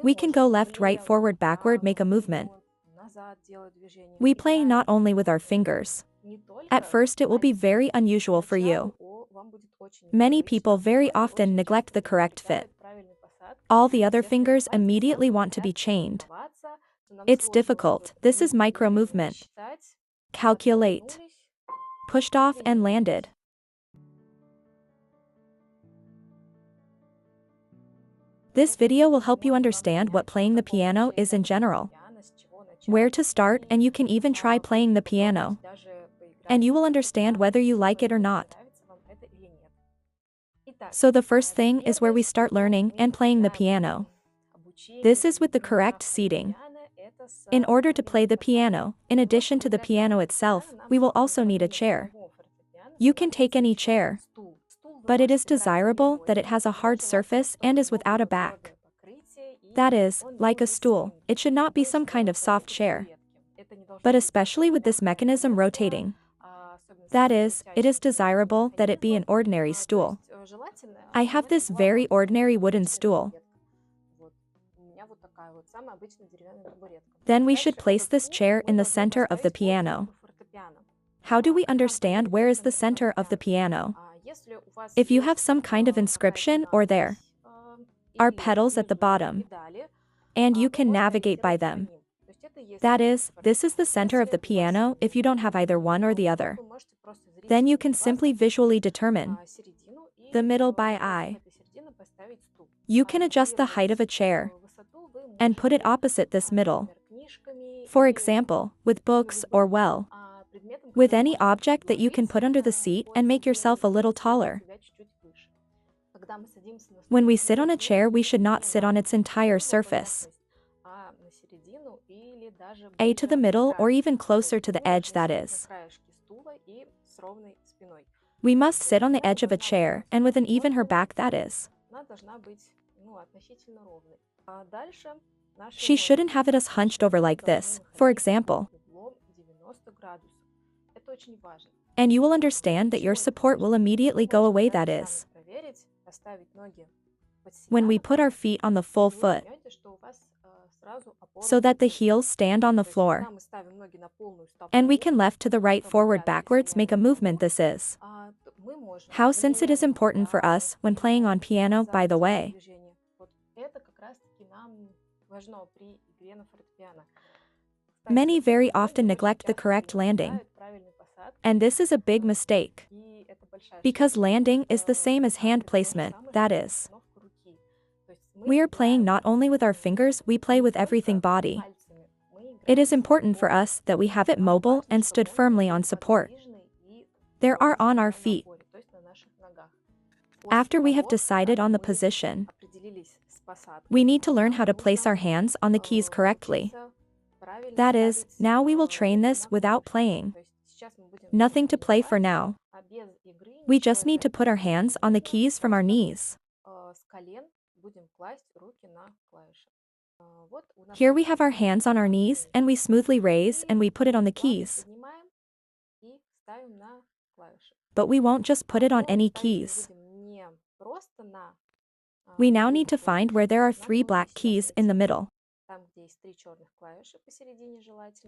We can go left, right, forward, backward, make a movement. We play not only with our fingers. At first it will be very unusual for you. Many people very often neglect the correct fit. All the other fingers immediately want to be chained. It's difficult. This is micro movement. Calculate. Pushed off and landed. This video will help you understand what playing the piano is in general. Where to start, and you can even try playing the piano. And you will understand whether you like it or not. So the first thing is where we start learning and playing the piano. This is with the correct seating. In order to play the piano, in addition to the piano itself, we will also need a chair. You can take any chair, but it is desirable that it has a hard surface and is without a back. That is, like a stool, it should not be some kind of soft chair. But especially with this mechanism rotating. That is, it is desirable that it be an ordinary stool. I have this very ordinary wooden stool. Then we should place this chair in the center of the piano. How do we understand where is the center of the piano? If you have some kind of inscription or there are pedals at the bottom, and you can navigate by them. That is, this is the center of the piano if you don't have either one or the other. Then you can simply visually determine the middle by eye. You can adjust the height of a chair and put it opposite this middle. For example, with books or with any object that you can put under the seat and make yourself a little taller. When we sit on a chair, we should not sit on its entire surface. A to the middle or even closer to the edge, that is. We must sit on the edge of a chair and with an even her back, that is. She shouldn't have it as hunched over like this, for example. And you will understand that your support will immediately go away, that is. When we put our feet on the full foot, so that the heels stand on the floor, and we can left to the right, forward, backwards, make a movement, this is. How, since it is important for us when playing on piano, by the way. Many very often neglect the correct landing. And this is a big mistake. Because landing is the same as hand placement, that is. We are playing not only with our fingers, we play with everything body. It is important for us that we have it mobile and stood firmly on support. There are on our feet. After we have decided on the position, we need to learn how to place our hands on the keys correctly. That is, now we will train this without playing. Nothing to play for now. We just need to put our hands on the keys from our knees. Here we have our hands on our knees and we smoothly raise and we put it on the keys. But we won't just put it on any keys. We now need to find where there are 3 black keys in the middle.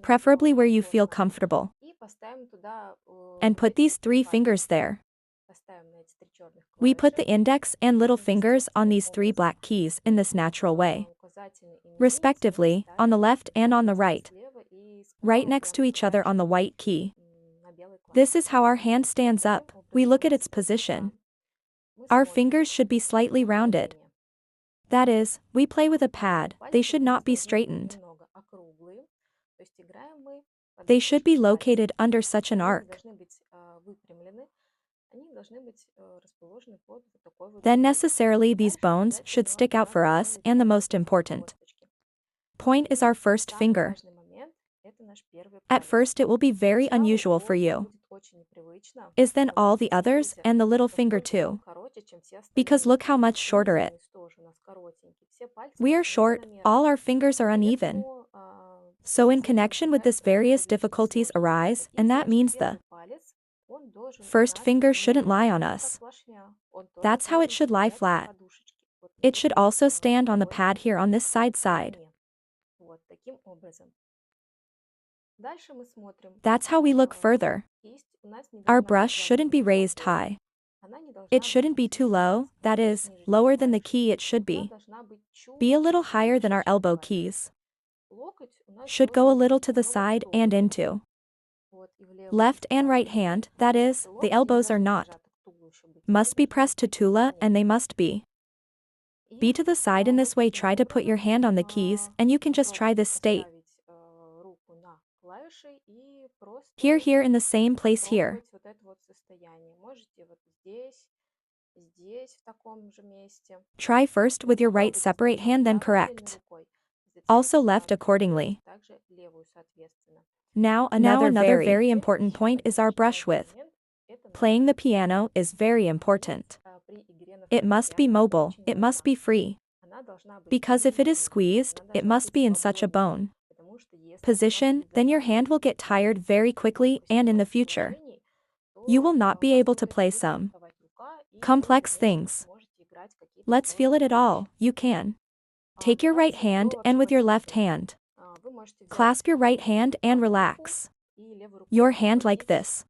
Preferably where you feel comfortable. And put these 3 fingers there. We put the index and little fingers on these 3 black keys in this natural way, respectively, on the left and on the right next to each other on the white key. This is how our hand stands up. We look at its position. Our fingers should be slightly rounded. That is, we play with a pad, they should not be straightened. They should be located under such an arc. Then necessarily these bones should stick out for us, and the most important point is our first finger. At first it will be very unusual for you. Is then all the others and the little finger too. Because look how much shorter it. We are short, all our fingers are uneven. So in connection with this various difficulties arise, and that means the first finger shouldn't lie on us. That's how it should lie flat. It should also stand on the pad here on this side. Вот таким образом. Дальше мы смотрим. That's how we look further. Кисть у нас не Our должна brush быть shouldn't be слишком raised высокой. high. Она не должна It быть shouldn't be too low, that is, ниже, чем lower than the клавиш. key it should Она be. должна быть Be a little чуть-чуть higher than выше, our чем elbow клавиш. keys. Локоть у нас Should go a должен little быть to the немного в side and сторону. into. Вот, и в левую, Left и в and right правую. hand, that is, the Локти не elbows are должны not. прижаты к туловищу быть. Must be Они pressed to должны быть tula and they наклонены. must be. И, Be to the side in вот this way. таким Try to put your образом, hand on the keys, and you can just try попробуйте this state. поставить руку на клавиши и Here просто in the same place here. попробовать вот это вот состояние. Можете вот здесь, здесь в таком же месте. Try first with your right Попробуйте separate сначала hand, then правой отдельной correct. рукой, затем Also left правой, accordingly. также левую, соответственно. Now another very important Еще point один is our важный brush width. момент– это наш Playing the brush width. piano is very important. При игре на It must be фортепиано это mobile, очень it важно. must be free. Она должна быть Because if it is пружинной, squeezed, она it должна must быть be in such a свободной, bone потому что если она position, будет then your зажата hand will get tired в very quickly такой and in the ситуации future. положении, You то will not у be вас able to может play быстро some уставать рука, и вы, complex конечно, things. сможете играть какие-то Let's feel it сложные at вещи. all. You can. Take your right Давайте hand до and with your left рассмотрим. hand. Вы можете взять Clasp your right hand and правую руку relax и левой your рукой hand like обхватить this.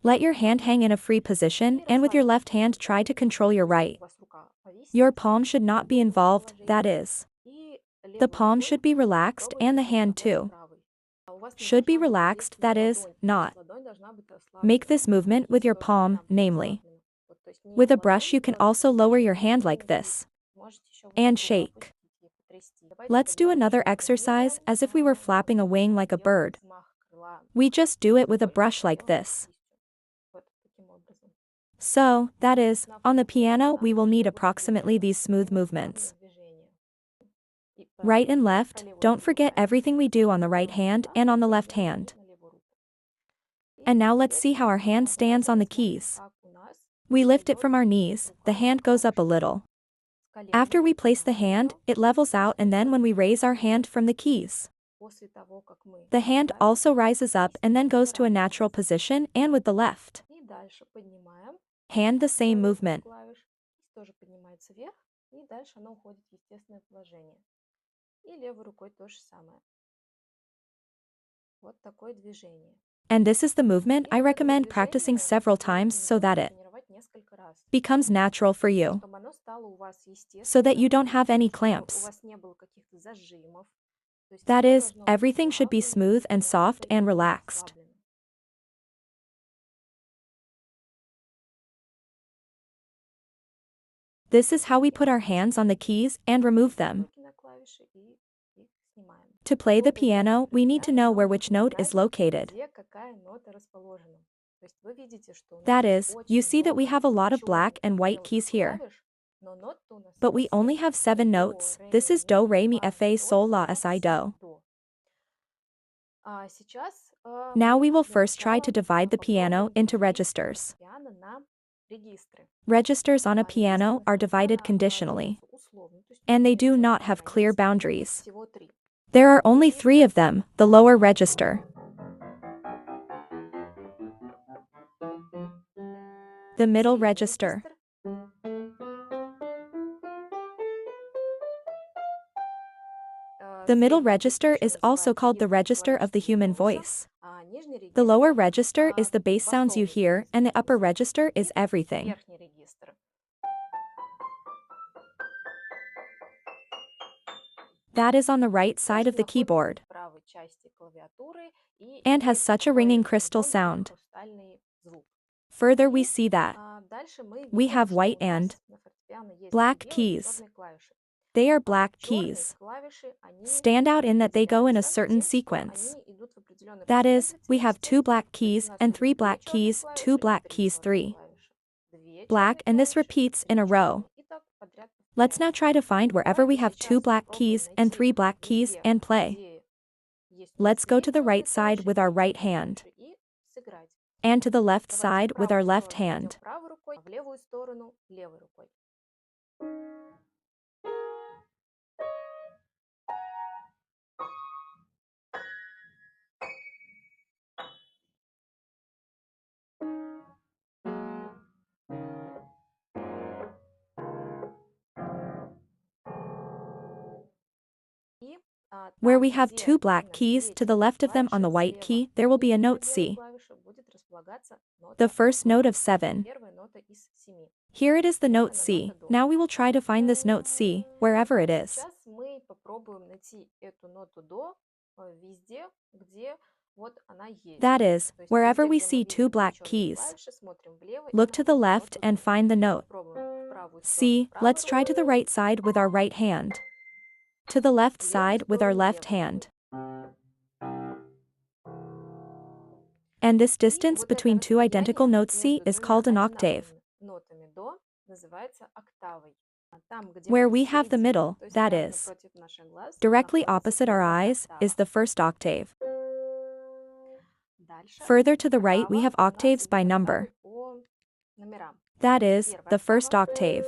Let your hand hang in a free position, и and with your расслабить left hand try to control your Если right. у вас рука повиснет Your в palm should not be свободном involved, положении, that is. и The левой palm рукой should be relaxed and пробуйте the hand совладать too. правой. У вас не Should be должна быть relaxed, задействована that is, ладонь, то not. есть ладонь должна быть Make расслаблена. this movement with Кисть your тоже palm, должна быть namely. расслаблена. Вот, то есть не With a brush ладонь you can сразу also lower your поднять, а hand like именно кисть. this Можете еще вот and так руку shake. опустить и потрясти. Давайте Let's do поделаем another еще одно exercise дело. as if we were flapping a wing like a Делаем bird. взмах крыла, We just do it with a только brush like даем this. кистью. Вот таким образом. So, that is, На on the фортепиано piano нам we will нужно need будет approximately выполнять these smooth такие вот movements. плавные движения. И Right and по left, левой don't руке forget руками. everything we do on the right Делаем вот hand так, and on the и left переходим hand. на левую руку. И And now let's теперь see how our hand stands давайте on the посмотрим, keys. как у нас We lift it встает from our knees, the рука на hand goes up a клавишах. little. С колен After we мы place the hand, поднимаем it levels out, and then when we raise our hand from the keys, после того, как мы the hand поставили also rises up кисть, and then goes to a natural выравнивается. position, and with the left И дальше поднимаем hand the same правую руку с movement. клавиш. Кисть тоже поднимается вверх, и дальше она уходит в естественное положение. И левой рукой то же самое. Вот такое движение. And this is the movement И I вот это вот recommend practicing движение several вы times so that рекомендую it тренировать несколько раз, becomes natural for you, чтобы оно стало у вас so that естественным, you don't have any чтобы у clamps. вас не было каких-то зажимов. То есть That все is, должно быть everything should be плавно, smooth and soft мягко and и relaxed. расслабленно. This is how we put our hands on the keys and remove them. Руки на клавиши и их снимаем. To play the Чтобы играть на piano, we need to фортепиано, know нам where which нужно note is знать, located. где какая нота расположена. То есть вы видите, что у нас That здесь is, you очень see that we много have a lot of black черных and и white белых keys here. клавиш, но нот-то у нас But всего we only 7. have 7 До, notes. ре, This is do, ми, re, mi, фа, fa, соль, sol, la, ля, si, си, do. до. Сейчас Now we will для first try to начала divide the piano попробуем into поделить registers. фортепиано на регистры. Registers on a Регистры piano на are divided фортепиано conditionally, делятся условно, то есть and they нет do not четких have clear границ. Их boundaries. всего 3. There are only 3 Регистр, of them: the lower register, the middle средний register, регистр the middle Средний регистр register еще is also называют called the регистром register of the человеческим human голосом, voice. а нижний The lower регистр register is the bass sounds you басовый hear, регистр and the upper голоса. register is И everything. верхний регистр. That is on the right side То, of что the находится keyboard, в правой части клавиатуры и and has имеет such a такой ringing crystal звонкий sound. хрустальный звук. Further, we И see that дальше мы we видим, have что white у and нас на фортепиано есть black белые и keys. черные клавиши. They are black Черные keys. клавиши, они Stand out in that they go in a выделяются certain тем, что sequence. они идут в определенной That is, we have последовательности. 2 black То есть у keys нас and идут 3 2 black черные keys, 2 клавиши и black 3 keys, черные 3 клавиши. 2 black, черные and this клавиши и repeats 3 in a row. черные. И так подряд Let's now повторяется. try to find wherever we Давайте have 2 сейчас black попробуем keys and найти 3 black keys везде, and play. где есть у нас Let's go 3 to the right черные side клавиши и with our 3 right черные hand, клавиши и сыграть. and to the left Давайте в side with our правую left сторону пойдем hand. правой рукой, а в левую сторону левой рукой. Where Там, we have где two black именно keys, to the третья left of them on клавиша the white слева key, there will be a ниже note белой C, клавиши будет располагаться the нота first до. note of 7. Первая нота из 7. Here it is the Вот note она, C. нота до. Now we will try to find this note C, wherever it is. Сейчас мы попробуем найти эту ноту до везде, где вот она есть. That is, То есть wherever везде, we где мы see two видим black черные keys. клавиши, смотрим влево и Look to the находим left ноту and до. find the note. Попробуем в правую сторону C. правой Let's try to the рукой, right side with our right hand. To the left в левую side with our сторону left левой hand. рукой. And this И distance вот это between two identical расстояние notes C между is двумя called an octave. одинаковыми нотами до называется октавой. А там, где Where мы we have the посередине, middle, то есть that прямо is, напротив наших глаз, directly находится opposite our первая eyes, октава. is the first octave. Дальше Further to the right we вправо have у нас octaves by идут number. октавы по номерам. That is, Первая the first октава, octave,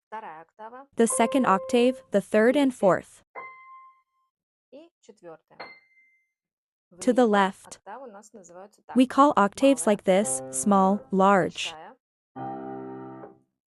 вторая октава the second octave, the third and третья fourth. и четвертая. To the Влево left. октавы у нас называются так. We call octaves Малая like this, октава, small, large, большая,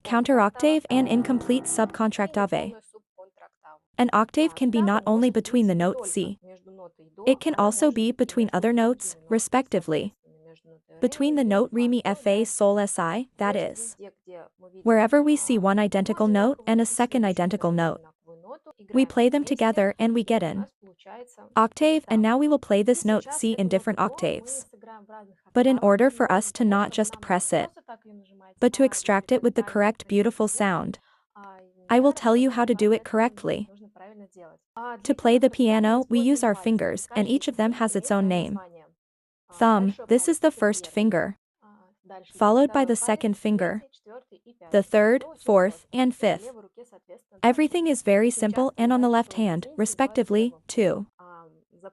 counteroctave, контроктава and incomplete и subcontractave. неполную субконтрактаву. An octave can be Октава not only может between быть the не note только C, между нотой до, it can она also может be быть и between между other notes, другими нотами, respectively. соответственными между нотой ре, Between the ми, note re, фа, mi, соль, fa, до. sol, si, that То есть is. везде, где мы видим Wherever we see one одну identical note одинаковую and a ноту, second совершенно identical note, одинаковую ноту, we играем play их them вместе, together and we и get у an нас получается octave, and октава. now we will play И this note сейчас C in эту ноту different до мы octaves. сыграем в разных But in октавах, order и for не us для to того, not чтобы just нам было press it, просто так ее нажимать, but to или extract it with the правильно correct beautiful красиво делать, sound, I я will tell you how to do рассказала вам, it как это correctly. нужно правильно делать. To Для play the игры фортепиано piano, we use используем our пальцы, и fingers, and каждый each из of them них has its имеет own свое name. название. Thumb, Большой this is палец– the это first первый, finger, дальше идет followed by второй the палец, second finger, третий, четвертый и the пятый, third, до fourth, четвертого. and И на fifth. левой руке, соответственно, также. Everything is very Очень simple часто and on the бывает, left что hand, зацените бывают respectively, по-другому. too.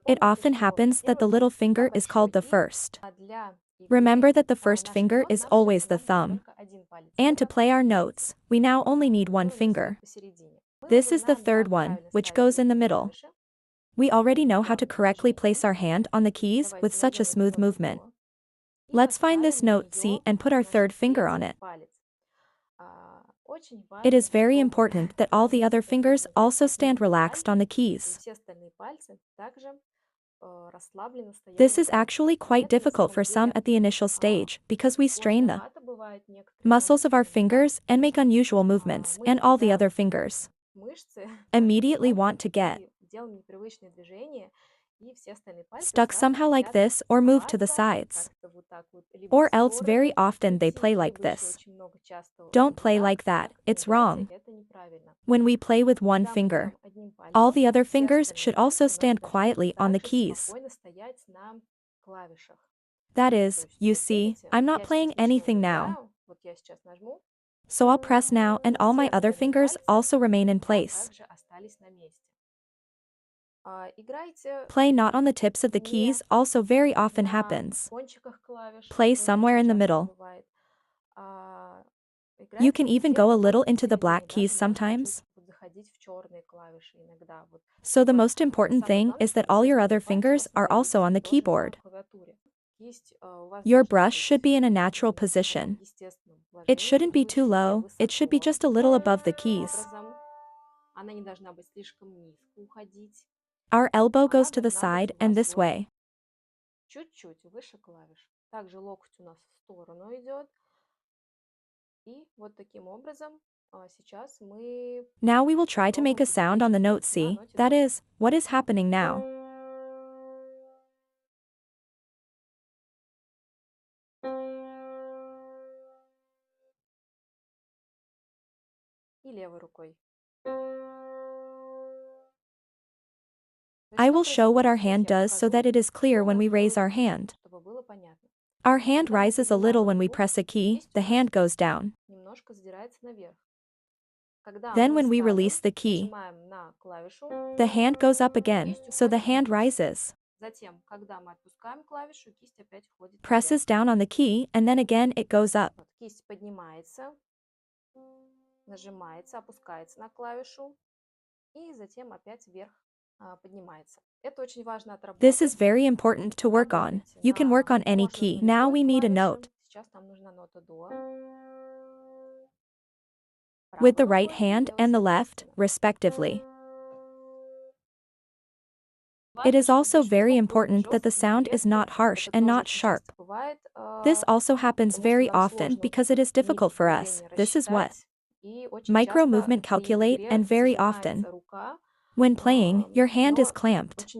It Запомните, often что happens that первый the little палец finger всегда is called большой, the и first. для игры Remember that the first наших finger нот is нам все always the понадобится thumb. только один палец. And to Это play our третий. notes, we now only need Мы one его стоит finger. посередине. Мы This уже is the знаем, third как one, правильно which ставить goes in the эти middle. клавиши. We already know how to Плавно correctly нажмем. place our hand on the keys with Давайте such a найдем эту smooth ноту movement. до и Let's find this поставим на note C нее and put our наш third finger on третий it. палец. Очень It is важно, very чтобы important that all the other пальцы fingers находились also stand вертикально, relaxed on the и keys. все остальные пальцы также расслабленно This стояли is рядом. actually quite Это на difficult самом for some деле at the initial stage because we strain the сложновато бывает некоторым muscles of our именно так, fingers and потому make что unusual movements, мы and all the напрягаем other fingers мышцы наших immediately want пальцев to get и делаем непривычные движения, и все остальные пальцы stuck сразу somehow like хотят this or move to the сковаться, sides. как-то вот так вот, либо в Or else very стороны often they уйти, play like либо еще this. очень много часто Don't play так, like that, как it's играйте, wrong. это неправильно. When we play with one Когда мы finger, бьем одним all пальцем, the other все fingers остальные should also пальцы у нас stand должны quietly on the также keys. спокойно стоять на клавишах. That То is, есть you вот see, видите, I'm not я сейчас playing ничего anything не now. играю, вот я сейчас нажму, So I'll press now and и all все my other остальные fingers пальцы also remain in у меня place. также остались на месте. Играйте Play not on the tips of the не keys also very often на happens. кончиках клавиш, Play тоже somewhere очень in the часто middle. бывает. You Играйте can even где-то go a вот little into the посередине, black keys даже можно sometimes. чуть вот заходить в черные клавиши иногда, вот, So the чтобы most important самое thing главное, is that чтобы all все your остальные other пальцы у fingers вас are also находились on the тоже на keyboard. клавиатуре. Кисть у вас Your должна brush быть should be in a natural в таком position. естественном It положении, shouldn't be too лучше не low, it should be высоко, just a little above the таким keys. образом. Она не должна быть слишком низко уходить. Our elbow Она goes to the должна быть side у and вас this вот way. чуть-чуть выше клавиш. Также локоть у нас в сторону идет. И вот таким образом сейчас мы Now we will try to make попробуем a sound on the сосредоточиться note на C, ноте that до. is, what is happening now. И левой рукой. То есть I что will show what происходит? our Сейчас hand я does so that покажу, it is clear что when мы we raise our делаем, hand. чтобы было понятно. Our hand Когда мы rises a поднимаем little when we руку, press a key, кисть у the нас hand goes down. немножко задирается наверх. Когда Then мы when we release ставим, the key, нажимаем на клавишу, the hand goes up again, кисть so the уходит hand вниз. rises, Затем, когда мы отпускаем клавишу, кисть опять уходит наверх. presses down on the key, and then again it goes up. Вот, кисть поднимается, нажимается, опускается на клавишу и затем опять вверх поднимается. Это очень важно This is отработать. very important to work on. Работайте You can work on any можно key. на Now любой we need a клавише. note. Сейчас нам нужна нота до. With Правой the right рукой и hand левой and the left, соответственно. respectively. It is also very important that the sound is not harsh and not sharp. This also happens very often because it is difficult for us. This is what micro movement calculate and very often. When playing, your hand is clamped.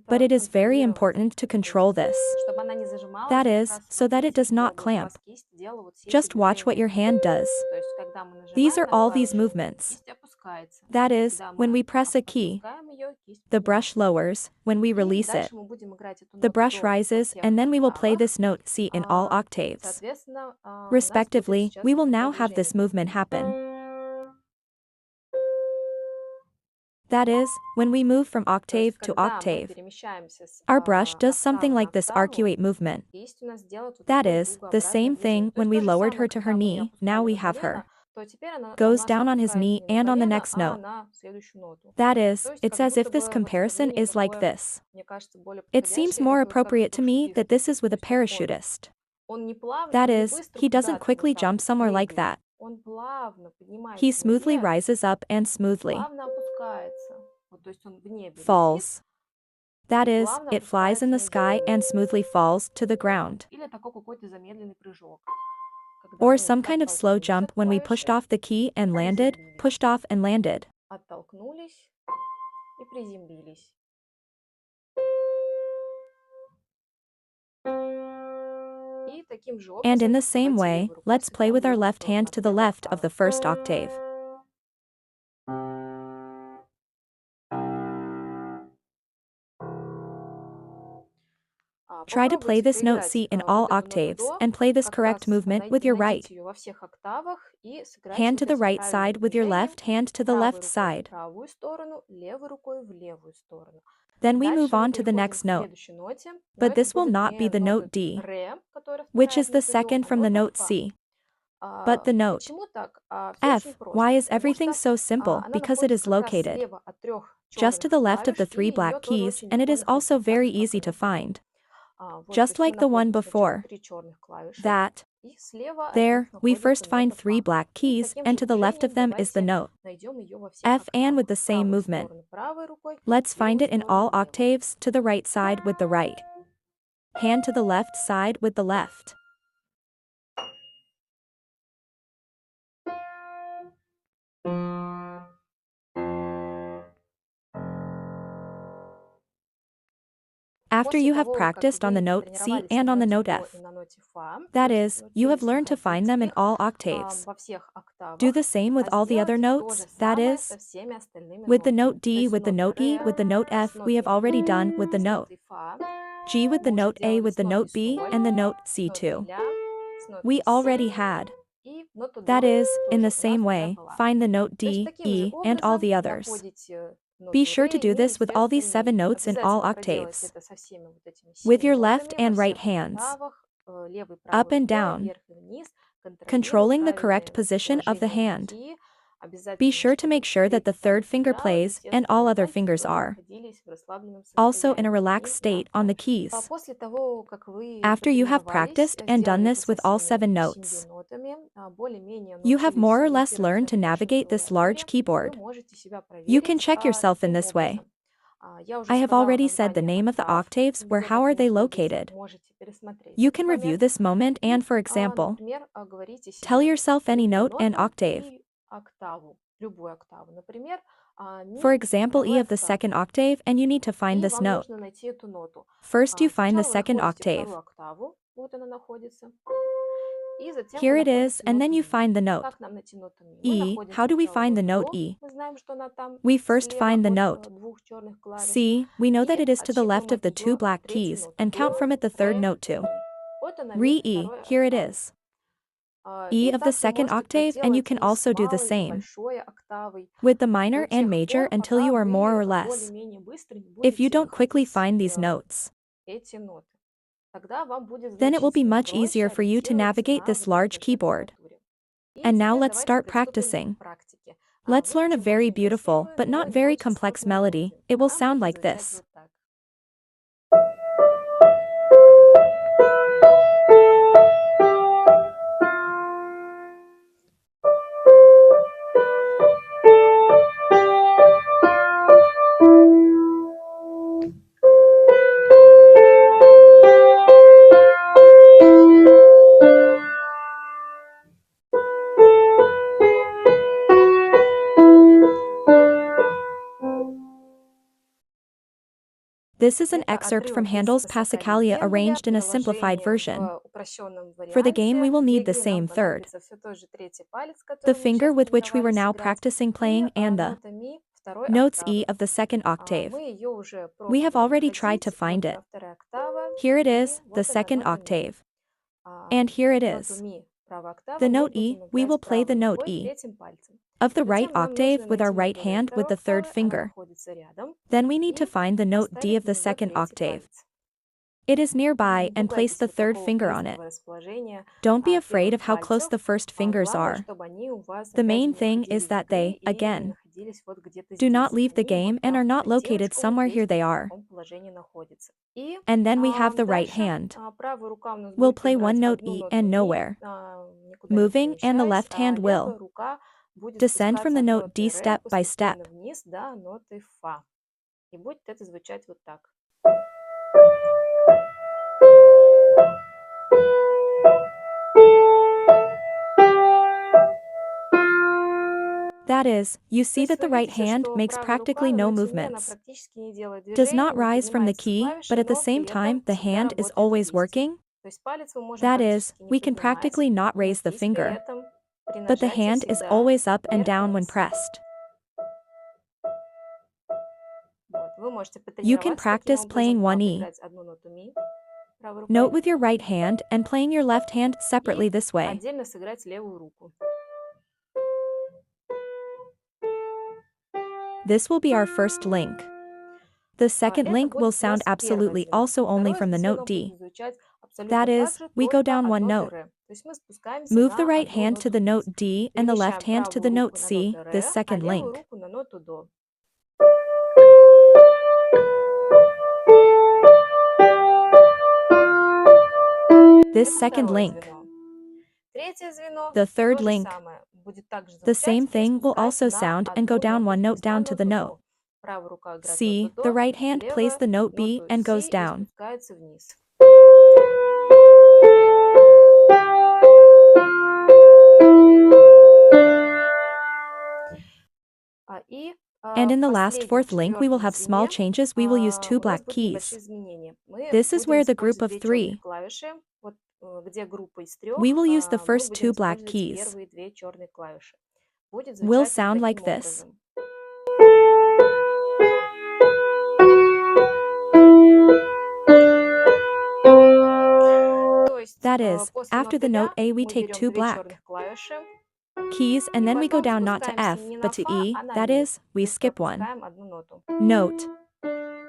But it is very important to control this. That is, so that it does not clamp. Just watch what your hand does. These are all these movements. That is, when we press a key, the brush lowers, when we release it, the brush rises, and then we will play this note C in all octaves. Respectively, we will now have this movement happen. That is, when we move from octave to octave, our brush does something like this arcuate movement. That is, the same thing when we lowered her to her knee, now we have her. Goes down on his knee and on the next note. That is, it's as if this comparison is like this. It seems more appropriate to me that this is with a parachutist. That is, he doesn't quickly jump somewhere like that. He smoothly rises up and smoothly falls. That is, it flies in the sky and smoothly falls to the ground. Or some kind of slow jump when we pushed off the key and landed, pushed off and landed. And in the same way, let's play with our left hand to the left of the first octave. Try to play this note C in all octaves and play this correct movement with your right hand to the right side with your left hand to the left side. Then we move on to the next note. But this will not be the note D, which is the second from the note C, but the note F. Why is everything so simple? Because it is located just to the left of the three black keys, and it is also very easy to find. Just like the one before. That. There, we first find three black keys, and to the left of them is the note F, and with the same movement. Let's find it in all octaves, to the right side with the right hand to the left side with the left. After you have practiced on the note C and on the note F, that is, you have learned to find them in all octaves. Do the same with all the other notes, that is, with the note D, with the note E, with the note F, we have already done with the note G, with the note A, with the note B, and the note C too. We already had. That is, in the same way, find the note D, E, and all the others. Be sure to do this with all these 7 notes in all octaves. With your left and right hands, up and down, controlling the correct position of the hand. Be sure to make sure that the third finger plays and all other fingers are also in a relaxed state on the keys. After you have practiced and done this with all 7 notes, you have more or less learned to navigate this large keyboard. You can check yourself in this way. I have already said the name of the octaves where how are they located. You can review this moment and, for example, tell yourself any note and octave. For example, E of the second octave, and you need to find this note. First you find the second octave. Here it is, and then you find the note E. How do we find the note E? We first find the note C. We know that it is to the left of the 2 black keys, and count from it the third note to Re E. Here it is. E of the second octave, and you can also do the same with the minor and major until you are more or less. If you don't quickly find these notes, then it will be much easier for you to navigate this large keyboard. And now let's start practicing. Let's learn a very beautiful but not very complex melody. It will sound like this. This is an Это excerpt from отрывок из Handel's «Пассакалия Passacaglia arranged in a simplified приложение version. в упрощенном For the game, варианте. we will Для need the игры нам same third. понадобится все тот же третий палец, The которым мы finger сейчас with which we were тренировались now играть, practicing и playing and the нота ми второй notes E октавы. of the second octave. Мы ее уже We have пробовали already tried to находить. find Вот it. она вторая октава, Here it и is, the вот она second нота ми. octave. And here it Ноту is. ми правая октава The мы note E, будем we will играть play the правой note рукой E третьим пальцем. of the right Затем нам octave нужно with our найти right наклон hand второй with the third октавы, она finger. находится рядом, Then we need to и find the note D поставить of на the нее second третий octave. палец. It is nearby Не and place пугайтесь the вот third такого finger on it. близкого расположения Don't be afraid первых of how close пальцев. the first fingers Главное, are. чтобы они у вас The опять же main не thing уходили is из that игры they, и не again, находились вот где-то do not здесь. leave the Они game вот and так are not по located отделочку вот somewhere здесь here they вот в are. таком положении находятся. И And then we have the right дальше hand. правая рука у нас We'll будет play играть one note одну E ноту and ми, nowhere, никуда не moving, and the перемещаясь, left hand левая will рука будет descend from спускаться the от note D ноты ре step by постепенно step. вниз до ноты фа. И будет это звучать вот так. That is, you То see есть that вы the right видите, hand что makes правая рука practically на no ноте ми, она movements. практически не делает Does движений, not не rise from the поднимается с key, but клавиши, at the но same при time, этом the всегда hand is работает always вместе. working? То есть палец мы можем That is, практически не we can поднимать, practically not но raise the кисть при finger, этом при but the нажатии hand is всегда always up and down when вверх-вниз. pressed. Вот. Вы можете You can потренироваться таким practice образом, playing one E. поиграть одну ноту ми правой Note рукой with your right hand and playing your left hand separately и this way. отдельно сыграть левую руку. This will be our first link. The second Это link will будет у sound нас первое absolutely звено. also only Второе from the звено note будет D. звучать That абсолютно так is, же, we go только down от one ноты note. ре. То есть мы спускаемся Move the на right одну hand to ноту the вниз. note D and the left Перемещаем hand to the правую руку note на C, ноту this ре, а second левую link. руку на ноту до. This Это second второе link. звено. Третье звено The third то же link. самое. Будет также The звучать. same Мы thing will спускаемся also на sound and go одну down ноту one note вниз, на down to the ноту note. до. Правая рука играет ноту C. The до, right hand plays левая the note B ноту and си goes и down. спускается вниз. И And in в the last последнем, fourth link we will четвертом have small звене changes. We will use two у нас black будут небольшие keys. изменения. Мы This is будем where the group использовать of две черных three. клавиши. Вот где группа из трех, We will use the мы first будем two black использовать keys. первые две черные клавиши. Будет Will звучать вот sound like таким this. образом. То есть That is, после after ноты the note ля A we мы take берем two две black черных клавиши keys and и then we go потом down not to спускаемся F, не на but to фа, E, а на that ми. is, То we есть skip one пропускаем одну ноту. note.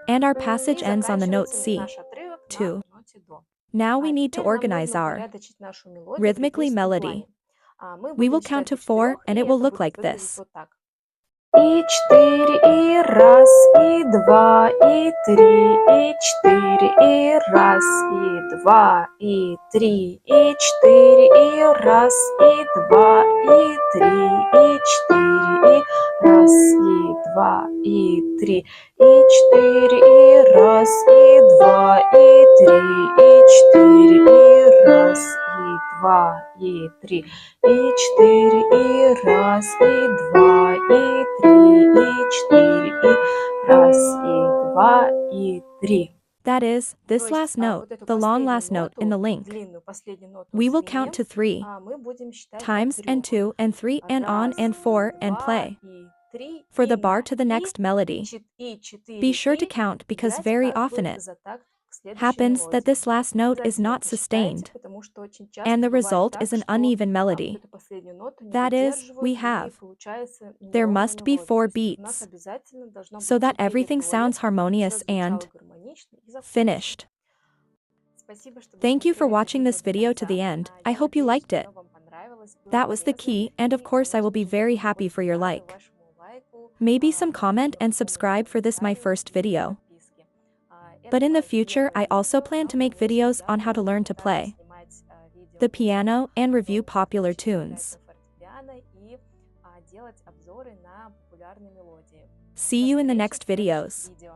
And our passage И ends on the note заканчивается C, наш отрывок на 2. ноте до. Now we need to Теперь нам organize нужно our упорядочить нашу мелодию в rhythmically ритмическом melody. плане. Мы We будем will count считать to до 4 4, and и it will это look будет like выглядеть this. вот так. И 4, и раз, и 2, и 3, и 4, и раз, и 2, и 3, и 4, и раз, и 2, и 3, и 4, и раз, и 2, и 3, и 4, и раз, и 2, и 3, и 4, и раз, и 2, и 3, и 4, и раз, и 2, и 3, и 4, и раз, и 2, и 3. That is, То this есть last note, вот эту the long последнюю last note in the ноту, link. длинную последнюю ноту в We will звене, count to 3 мы будем считать до times and 3. 2 and 3 and on Раз, and 4 and 2, play. и 3, For и the bar на to the next melody, и be 4, sure to и count because играть very как often бы it за такт к следующей happens that мелодии. this last note is Обязательно not посчитайте, sustained, потому что очень and часто the бывает result так, is an что uneven вот melody. эту последнюю ноту не That is, we выдерживают, и have. получается There неровная must be мелодия. 4 То есть у нас beats, обязательно должно so быть that 4 everything толи, sounds все harmonious звучало and гармонично и закончено. finished. Спасибо, что Thank you for досмотрели это watching видео this до video to конца. the end. I Я hope you надеюсь, liked что it. оно вам понравилось, было That was the полезно. key, and of И, course I will конечно be же, я very буду happy for очень your рада like. вашему лайку, Maybe some вашему comment and огромному subscribe for this my комментарию first и video. подписке. But Это in the мое future, первое I also видео, plan но to make мне очень videos on how to приятно learn to также play снимать видео the о том, piano and review как popular учиться играть tunes. на фортепиано и делать обзоры на популярные мелодии. See До you in the встречи next в следующих videos. видео.